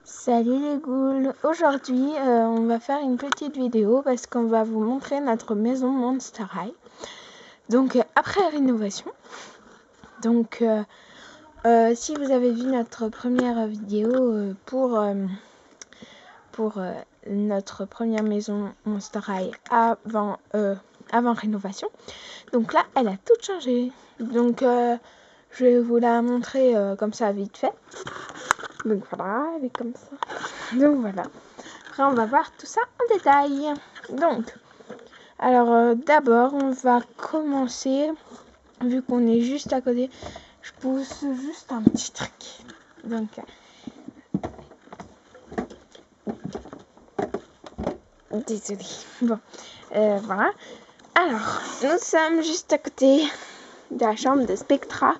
Salut les ghouls. Aujourd'hui on va faire une petite vidéo parce qu'on va vous montrer notre maison Monster High. Donc après rénovation. Donc si vous avez vu notre première vidéo pour notre première maison Monster High avant rénovation. Donc là elle a tout changé. Donc je vais vous la montrer comme ça vite fait. Donc voilà, elle est comme ça. Donc voilà. Après, on va voir tout ça en détail. Donc, alors d'abord, on va commencer. Vu qu'on est juste à côté, je pousse juste un petit truc. Donc, désolée. Bon, voilà. Alors, nous sommes juste à côté de la chambre de Spectra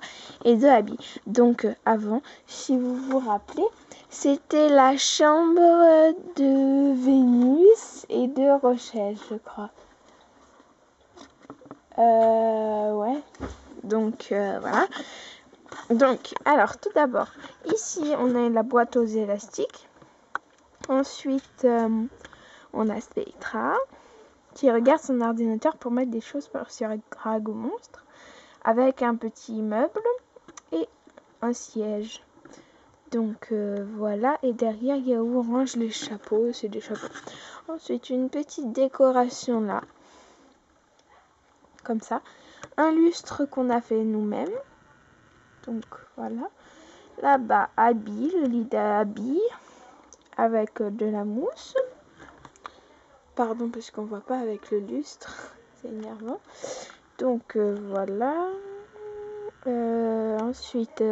et de Abby. Donc, avant, si vous vous rappelez, c'était la chambre de Vénus et de Rochelle, je crois. Ouais. Donc, voilà. Donc, alors, tout d'abord, ici, on a la boîte aux élastiques. Ensuite, on a Spectra qui regarde son ordinateur pour mettre des choses sur Drago Monstre avec un petit meuble et un siège. Donc voilà, et derrière il y a où on range les chapeaux, c'est des chapeaux. Ensuite une petite décoration là, comme ça, un lustre qu'on a fait nous-mêmes. Donc voilà, là-bas Abby, le lit d'Abby avec de la mousse. Pardon parce qu'on voit pas avec le lustre, c'est énervant. Donc voilà. Ensuite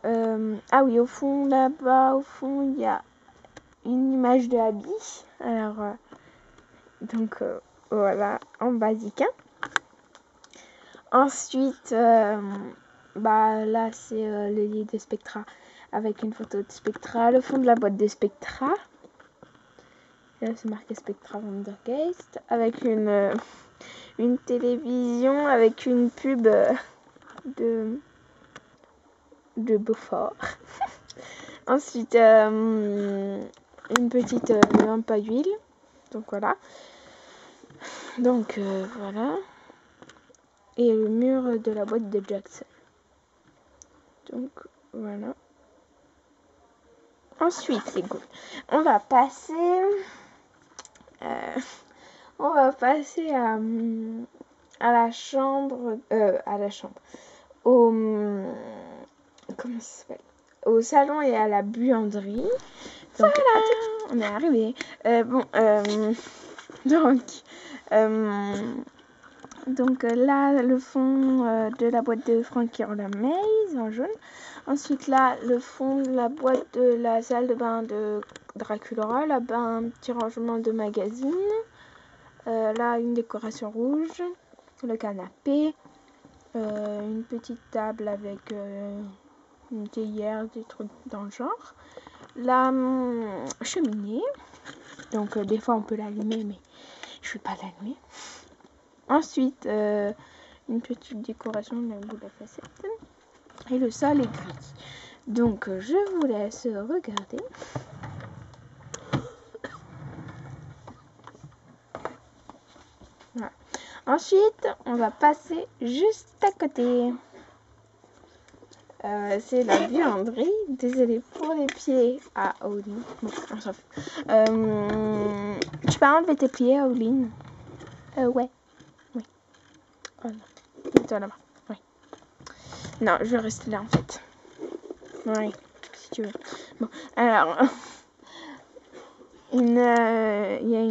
ah oui, au fond là-bas, au fond il y a une image de Abby. Alors donc voilà, en basique. Ensuite bah là c'est le lit de Spectra avec une photo de Spectra, le fond de la boîte de Spectra. Là c'est marqué Spectra Wondergeist avec une télévision avec une pub de Beaufort. Ensuite une petite lampe à huile. Donc voilà. Donc voilà. Et le mur de la boîte de Jackson. Donc voilà. Ensuite les ghouls, on va passer à la chambre au comment ça s'appelle, au salon et à la buanderie. Donc voilà, on est arrivé. Donc là, le fond de la boîte de Frankie en la Maze en jaune. Ensuite là, le fond de la boîte de la salle de bain de Dracula. Là-bas, un petit rangement de magazines. Là, une décoration rouge. Le canapé. Une petite table avec une théière, des trucs dans le genre. La cheminée. Donc des fois, on peut l'allumer, mais je ne vais pas l'allumer. Ensuite, une petite décoration de la boule à facettes. Et le sol est gris. Donc, je vous laisse regarder. Voilà. Ensuite, on va passer juste à côté. C'est la buanderie. Désolée pour les pieds à Auline. Bon, on s'en fout. Tu peux enlever tes pieds, Auline? Ouais. Oui. Oh non. Mets-toi là-bas. Oui. Non, je vais rester là en fait. Oui, si tu veux. Bon, alors, il y a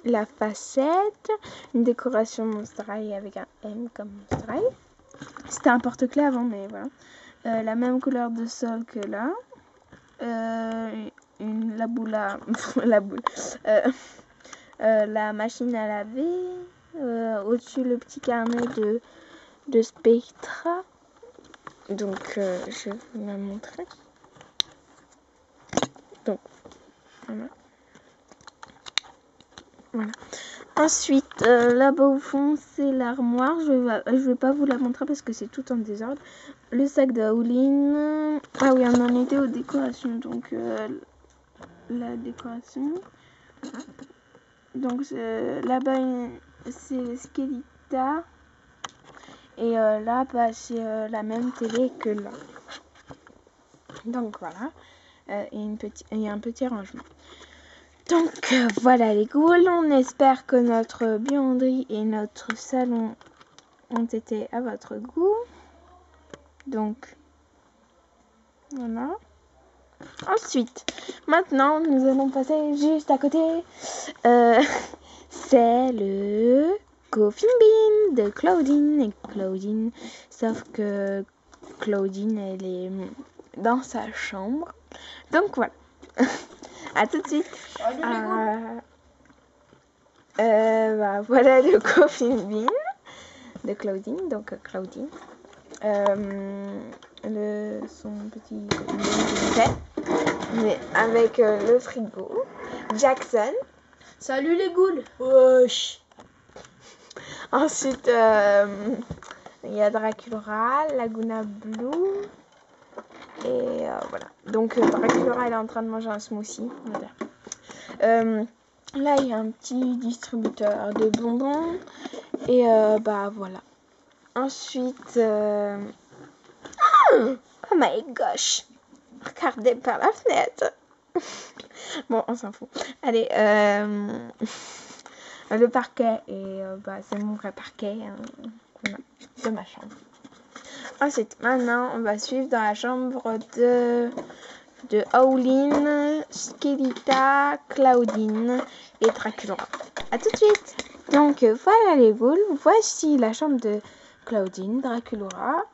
la facette, une décoration Monster High avec un M comme Monster High. C'était un porte-clés avant, mais voilà. La même couleur de sol que là. La boule à... la boule. La machine à laver. Au-dessus, le petit carnet de Spectra. Donc, je vais vous la montrer. Donc, voilà. Voilà. Ensuite, là-bas au fond, c'est l'armoire. Je vais pas vous la montrer parce que c'est tout en désordre. Le sac de Howlin. Ah oui, on en était aux décorations. Donc, la décoration. Donc là-bas, c'est Skelita. Et là, bah, c'est la même télé que là. Donc voilà. Et un petit rangement. Donc voilà les ghouls. On espère que notre buanderie et notre salon ont été à votre goût. Donc voilà. Ensuite, maintenant, nous allons passer juste à côté. C'est le Coffin Bean de Claudine et Claudine. Sauf que Claudine, elle est dans sa chambre. Donc voilà. À tout de suite. Bah, voilà le Coffin Bean de Claudine. Donc Claudine. Son petit Coffin Bean qu'il fait. Mais avec le frigo. Jackson. Salut les ghouls. Wesh. Ensuite, il y a Dracula, Laguna Blue. Et voilà. Donc, Dracula, elle est en train de manger un smoothie. Voilà. Là, il y a un petit distributeur de bonbons. Et bah voilà. Ensuite, oh my gosh. Regardez par la fenêtre. Bon, on s'en fout. Allez, le parquet, et bah, c'est mon vrai parquet de ma chambre. Ensuite, maintenant, on va suivre dans la chambre de Howlin, Skelita, Claudine et Dracula. A tout de suite. Donc, voilà les ghouls. Voici la chambre de Claudine, Dracula,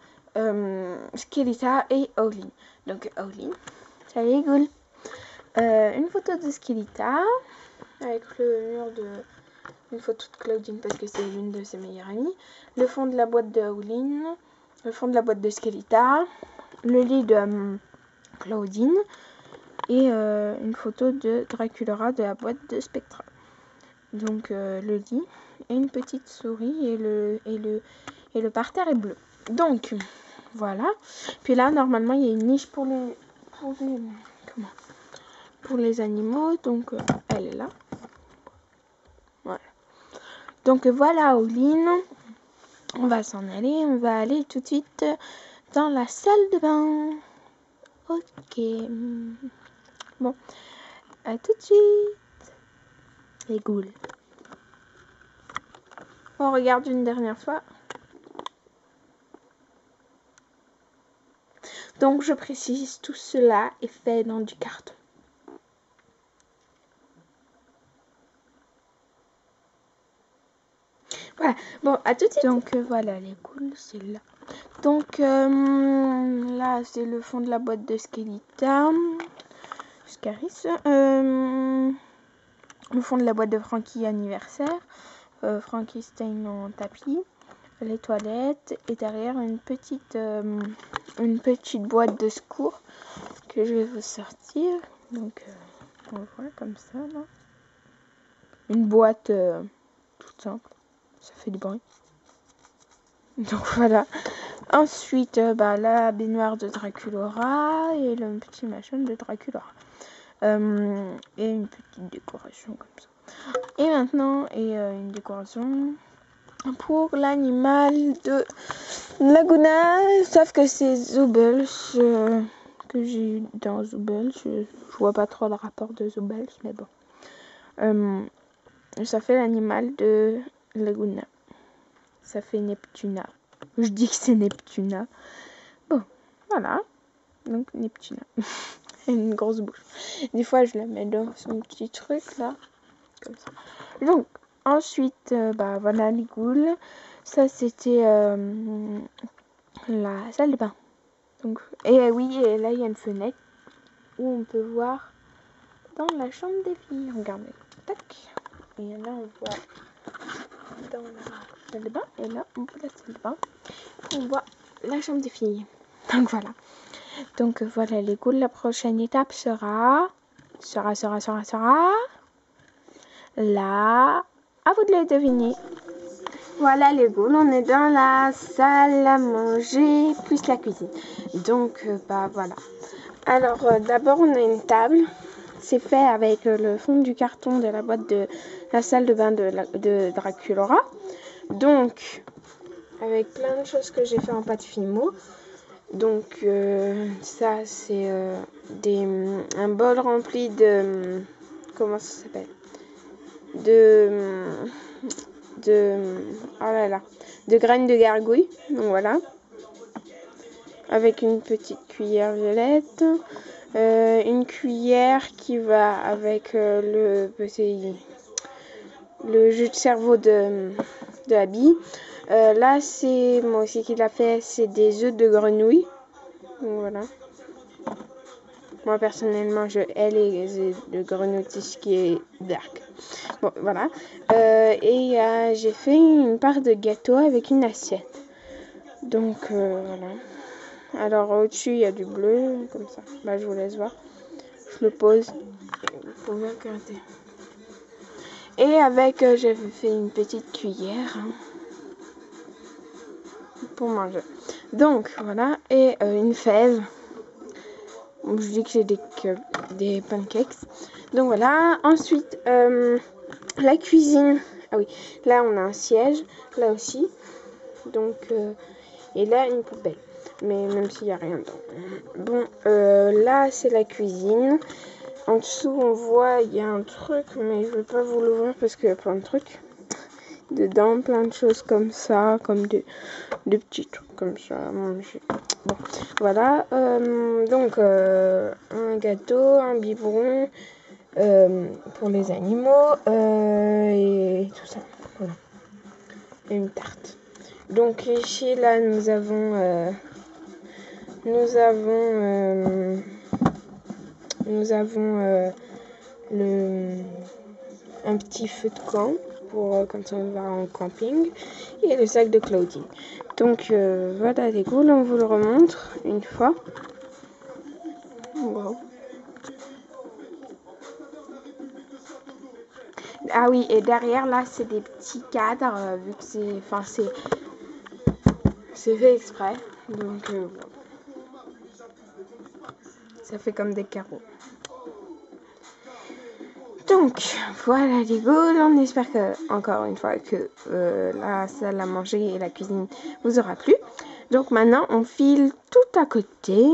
Skelita et Howlin. Donc, Howlin, salut les ghouls. Une photo de Skelita avec le mur une photo de Claudine parce que c'est l'une de ses meilleures amies, le fond de la boîte de Howlin, le fond de la boîte de Skelita, le lit de Claudine et une photo de Dracula de la boîte de Spectra. Donc le lit et une petite souris et le parterre est bleu. Donc voilà. Puis là normalement il y a une niche pour les animaux, donc elle est là. Voilà. Donc voilà Howlin, on va s'en aller, on va aller tout de suite dans la salle de bain. Ok. Bon, à tout de suite. Les ghouls. On regarde une dernière fois. Donc je précise, tout cela est fait dans du carton. Voilà, bon, à tout de suite. Donc voilà, les ghouls, c'est là. Donc là, c'est le fond de la boîte de Skelita. Scaris. Le fond de la boîte de Frankie anniversaire. Frankenstein en tapis. Les toilettes. Et derrière, une petite boîte de secours que je vais vous sortir. Donc, on voit comme ça, là. Une boîte toute simple. Ça fait du bruit. Donc voilà. Ensuite, bah, la baignoire de Dracula et le petit machin de Dracula. Et une petite décoration comme ça. Et maintenant, une décoration pour l'animal de Laguna. Sauf que c'est Zoobles que j'ai eu dans Zoobles. Je vois pas trop le rapport de Zoobles, mais bon. Ça fait l'animal de Laguna. Ça fait Neptuna. Je dis que c'est Neptuna. Bon, voilà. Donc Neptuna. Une grosse bouche. Des fois, je la mets dans son petit truc là. Comme ça. Donc, ensuite, bah voilà les ghouls. Ça, c'était la salle de bain. Donc, et oui, et là, il y a une fenêtre où on peut voir dans la chambre des filles. Regardez. Tac. Et là, on voit dans la salle de bain. Et là, on voit la salle de bain. On voit la chambre des filles. Donc, voilà. Donc, voilà les ghouls. La prochaine étape sera là. À vous de le deviner. Voilà les ghouls, on est dans la salle à manger plus la cuisine. Donc, bah voilà. Alors, d'abord, on a une table c'est fait avec le fond du carton de la boîte de la salle de bain de Draculaura. Donc, avec plein de choses que j'ai fait en pâte Fimo. Donc, ça, c'est un bol rempli de... comment ça s'appelle? Oh là là, de graines de gargouille. Donc, voilà. Avec une petite cuillère violette. Une cuillère qui va avec le jus de cerveau de Abby. Là, c'est moi aussi qui l'a fait, c'est des œufs de grenouille. Donc, voilà. Moi, personnellement, je hais les œufs de grenouille, tout ce qui est dark. Bon, voilà. Et j'ai fait une part de gâteau avec une assiette. Donc, voilà. Alors, au-dessus, il y a du bleu, comme ça. Bah, je vous laisse voir. Je le pose. Vous pouvez regarder. Et avec, j'ai fait une petite cuillère pour manger. Donc, voilà. Et une fève. Je dis que c'est des pancakes. Donc, voilà. Ensuite, la cuisine. Ah oui, là, on a un siège. Là aussi. Donc, et là, une poubelle. Mais même s'il n'y a rien dedans. Bon, là, c'est la cuisine. En dessous, on voit, il y a un truc, mais je ne vais pas vous l'ouvrir parce qu'il y a plein de trucs dedans, plein de choses comme ça, comme des petits trucs comme ça à manger. Bon, voilà. Donc, un gâteau, un biberon pour les animaux et tout ça. Voilà. Et une tarte. Donc, ici, là, nous avons un petit feu de camp pour quand on va en camping et le sac de Claudine. Donc voilà les ghouls, on vous le remontre une fois. Wow. Ah oui, et derrière là c'est des petits cadres vu que c'est fait exprès. Donc ça fait comme des carreaux. Donc, voilà les ghouls, on espère que, encore une fois, que la salle à manger et la cuisine vous aura plu. Donc maintenant, on file tout à côté,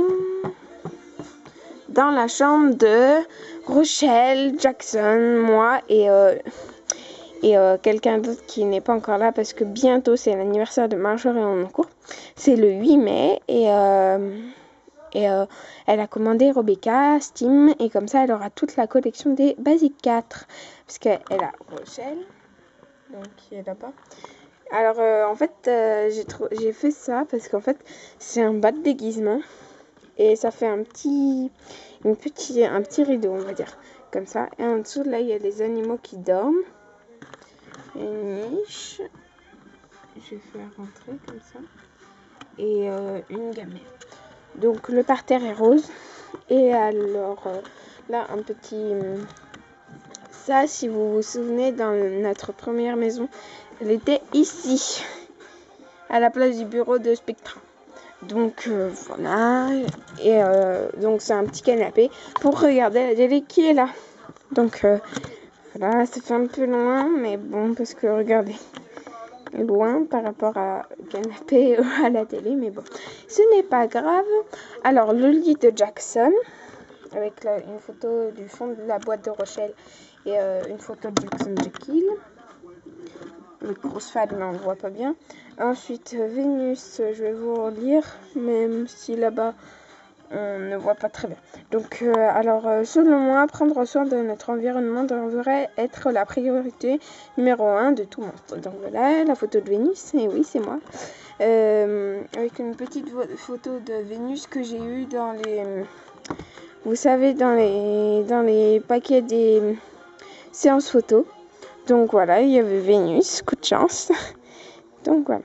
dans la chambre de Rochelle, Jackson, moi et quelqu'un d'autre qui n'est pas encore là parce que bientôt c'est l'anniversaire de Marjorie en cours. C'est le 8 mai et elle a commandé Rebecca, Steam, et comme ça, elle aura toute la collection des Basic 4. Parce qu'elle a Rochelle, donc qui est là-bas. Alors, en fait, j'ai fait ça parce qu'en fait, c'est un bas de déguisement. Et ça fait un petit rideau, on va dire. Comme ça. Et en dessous, là, il y a les animaux qui dorment. Une niche. Je vais faire rentrer comme ça. Et une gamelle. Donc le parterre est rose. Et alors là un petit... ça si vous vous souvenez dans notre première maison, elle était ici. À la place du bureau de Spectra. Donc voilà. Et donc c'est un petit canapé pour regarder la télé qui est là. Donc voilà, ça fait un peu loin. Mais bon parce que regardez. Loin par rapport à canapé ou à la télé, mais bon, ce n'est pas grave. Alors, le lit de Jackson, avec une photo du fond de la boîte de Rochelle et une photo de Jackson Jekyll. Le grosse fade, mais on ne voit pas bien. Ensuite, Vénus, je vais vous relire, même si là-bas, on ne voit pas très bien. Donc, selon moi, prendre soin de notre environnement devrait être la priorité numéro 1 de tout monstre. Donc voilà, la photo de Vénus, et oui, c'est moi. Avec une petite photo de Vénus que j'ai eue dans les... vous savez, dans les paquets des séances photos. Donc voilà, il y avait Vénus, coup de chance. Donc voilà.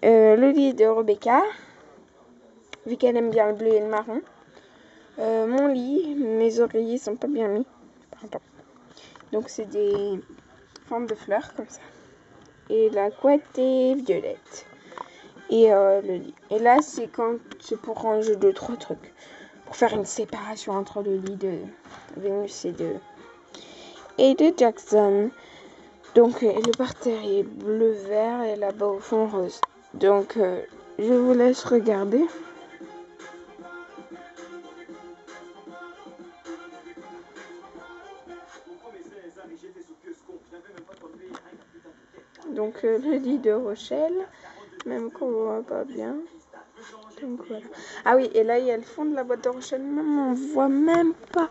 Le lit de Rebecca, vu qu'elle aime bien le bleu et le marron. Mon lit, mes oreillers sont pas bien mis. Pardon. Donc c'est des formes de fleurs comme ça. Et la couette est violette. Et le lit. Et là c'est pour ranger 2-3 trucs. pour faire une séparation entre le lit de Vénus et de Jackson. Donc le parterre est bleu-vert et là-bas au fond rose. Donc je vous laisse regarder. Donc le lit de Rochelle, même qu'on voit pas bien. Donc voilà. Ah oui, et là il y a le fond de la boîte de Rochelle, même on voit même pas.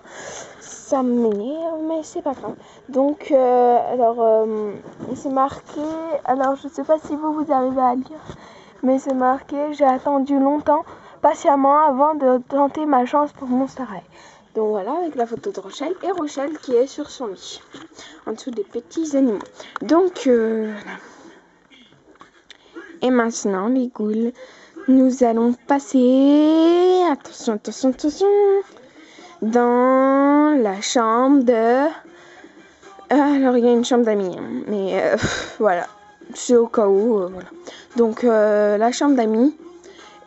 Ça m'énerve, mais c'est pas grave. Donc alors c'est marqué, alors je sais pas si vous arrivez à lire, mais c'est marqué: j'ai attendu longtemps, patiemment, avant de tenter ma chance pour Monster High. Donc voilà, avec la photo de Rochelle et Rochelle qui est sur son lit, en dessous des petits animaux. Donc voilà. Et maintenant les ghouls, nous allons passer, attention, dans la chambre de... alors il y a une chambre d'amis, hein, mais voilà, c'est au cas où, voilà. Donc la chambre d'amis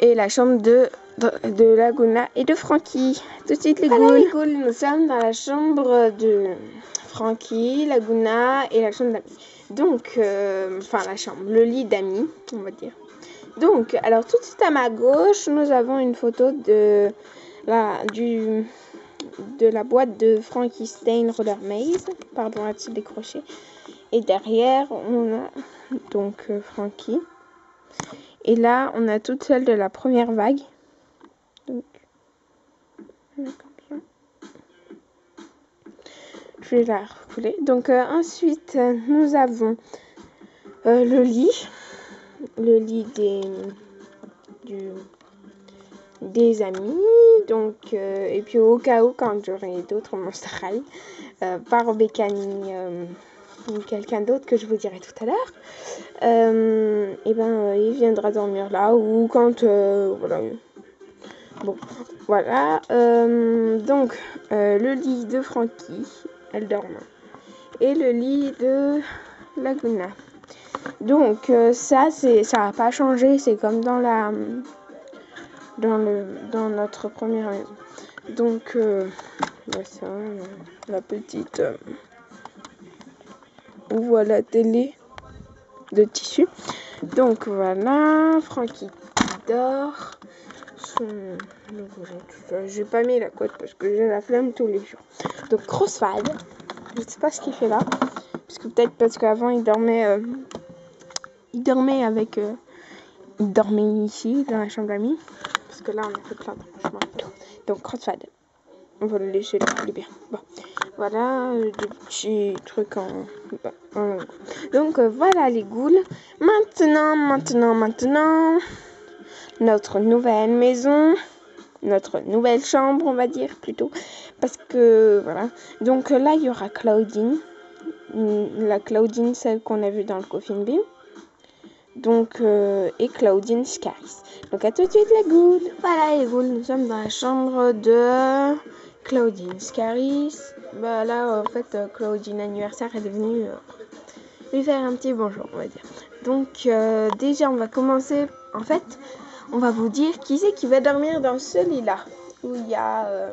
et la chambre de Laguna et de Frankie. Tout de suite les ghouls. Nous sommes dans la chambre de Frankie, Laguna et la chambre d'amis. Donc, enfin la chambre, le lit d'amis, on va dire. Donc, alors tout de suite à ma gauche, nous avons une photo de la boîte de Frankenstein Roller Maze. Pardon, a-t-il décroché. Et derrière, on a donc Frankie. Et là, on a toute celle de la première vague. Donc, comme ça. Je vais la recoller. Donc, ensuite, nous avons le lit. Le lit des amis. Donc, et puis au cas où, quand j'aurai d'autres Monster High, par Bécani ou quelqu'un d'autre que je vous dirai tout à l'heure, et ben il viendra dormir là, ou quand voilà. Bon, voilà. Donc le lit de Frankie, elle dort là, et le lit de Laguna. Donc ça n'a pas changé, c'est comme dans notre première maison. Donc ça, la petite on voit la télé de tissu. Donc voilà, Frankie dort. J'ai pas mis la couette parce que j'ai la flemme tous les jours. Donc Crossfade, je sais pas ce qu'il fait là, parce que peut-être parce qu'avant il dormait avec il dormait ici dans la chambre d'amis, parce que là on a fait plein de rangements. Donc Crossfade, on va le laisser là, il est bien. Bon. Voilà, des petits trucs en... Donc voilà les ghouls. Maintenant, notre nouvelle maison, notre nouvelle chambre, on va dire plutôt. Parce que, voilà. Donc là, il y aura Claudine. La Claudine, celle qu'on a vue dans le Coffin Beam. Donc, et Claudine Scaris. Donc à tout de suite les ghouls. Voilà les ghouls, nous sommes dans la chambre de Claudine Scaris. Bah là, en fait, Claudine anniversaire est venue lui faire un petit bonjour, on va dire. Donc, déjà, on va commencer. En fait, on va vous dire qui c'est qui va dormir dans ce lit-là, où il y a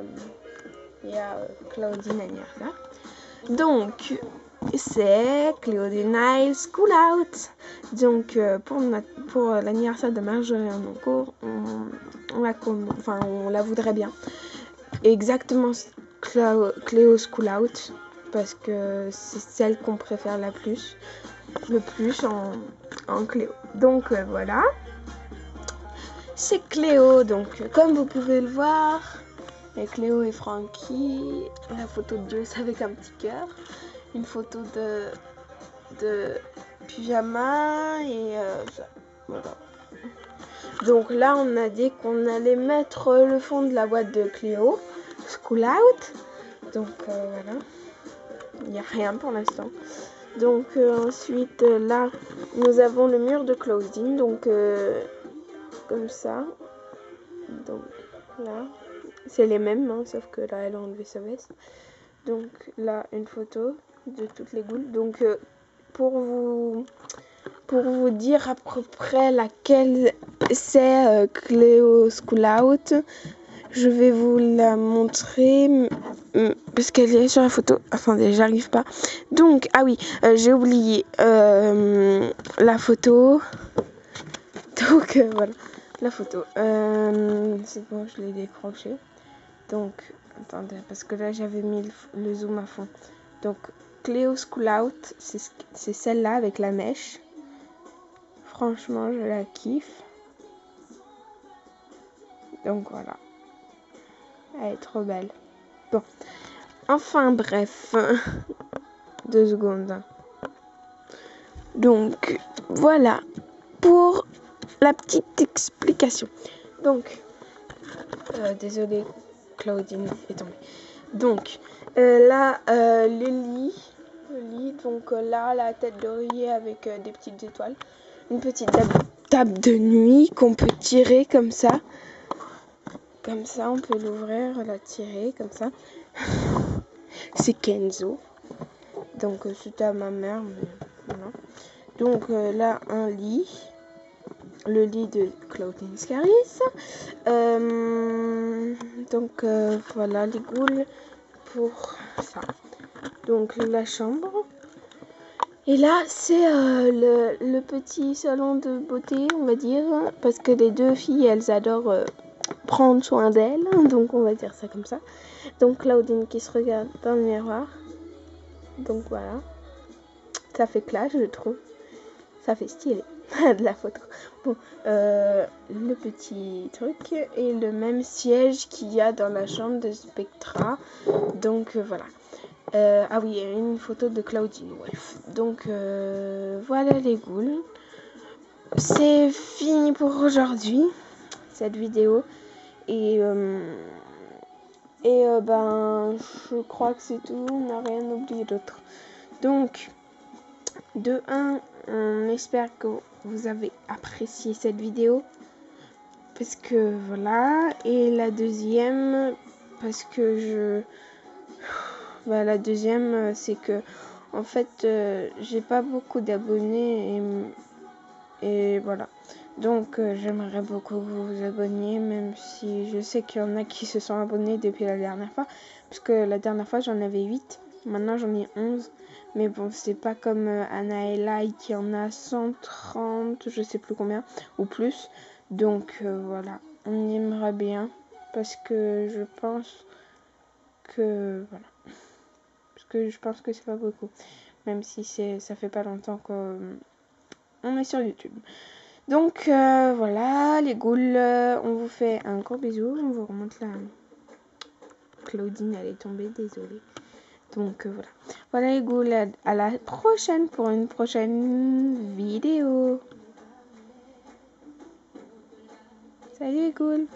Claudine anniversaire. Donc, c'est Claudine School Out. Donc, pour l'anniversaire de Marjorie en cours, on la voudrait bien. Exactement. Cléo School Out, parce que c'est celle qu'on préfère le plus en Cléo. Donc voilà, c'est Cléo. Donc comme vous pouvez le voir, et Cléo et Frankie, la photo de Dieu avec un petit cœur, une photo de pyjama et ça. Voilà. Donc là, on a dit qu'on allait mettre le fond de la boîte de Cléo School Out. Donc voilà, il n'y a rien pour l'instant. Donc ensuite là, nous avons le mur de Claudine, donc comme ça. Donc là, c'est les mêmes, hein, sauf que là, elle a enlevé sa veste. Donc là, une photo de toutes les ghouls. Donc pour vous dire à peu près laquelle c'est Cléo School Out, je vais vous la montrer parce qu'elle est sur la photo. Attendez, j'arrive pas. Donc, ah oui, j'ai oublié la photo. Donc, voilà, la photo. C'est bon, je l'ai décroché. Donc, attendez, parce que là, j'avais mis le zoom à fond. Donc, Cleo's Cool Out, c'est celle-là avec la mèche. Franchement, je la kiffe. Donc, voilà. Elle est trop belle. Bon. Enfin, bref. 2 secondes. Donc, voilà. Pour la petite explication. Donc, désolée, Claudine est tombée. Donc, là, le lit. Donc, là, la tête d'oreiller avec des petites étoiles. Une petite table de nuit qu'on peut tirer comme ça. Comme ça, on peut l'ouvrir, la tirer, comme ça. C'est Kenzo. Donc, c'était à ma mère, mais voilà. Donc, là, un lit. Le lit de Claudine Scaris. Donc, voilà, les goules pour ça. Donc, la chambre. Et là, c'est le petit salon de beauté, on va dire. Parce que les 2 filles, elles adorent prendre soin d'elles. Donc, on va dire ça comme ça. Donc, Claudine qui se regarde dans le miroir. Donc, voilà. Ça fait classe, je trouve. Ça fait stylé. De la photo. Bon, le petit truc et le même siège qu'il y a dans la chambre de Spectra. Donc, voilà. Ah oui, il y a une photo de Claudine Wolf. Donc, voilà les goules. C'est fini pour aujourd'hui, cette vidéo. Et ben, je crois que c'est tout. On n'a rien oublié d'autre. Donc, de 1, on espère que vous avez apprécié cette vidéo. Parce que voilà. Et la deuxième, parce que la deuxième, c'est que en fait, j'ai pas beaucoup d'abonnés et voilà. Donc, j'aimerais beaucoup que vous vous abonniez, même si je sais qu'il y en a qui se sont abonnés depuis la dernière fois. Parce que la dernière fois, j'en avais 8. Maintenant, j'en ai 11. Mais bon, c'est pas comme Anaëlla qui en a 130, je sais plus combien, ou plus. Donc, voilà. On aimerait bien. Parce que je pense que... Voilà. Parce que je pense que c'est pas beaucoup. Même si ça fait pas longtemps qu'on est sur YouTube. Donc voilà les goules, on vous fait un gros bisou, on vous remonte là. Claudine elle est tombée, désolée. Donc voilà. Voilà les goules, à la prochaine pour une prochaine vidéo. Salut les goules.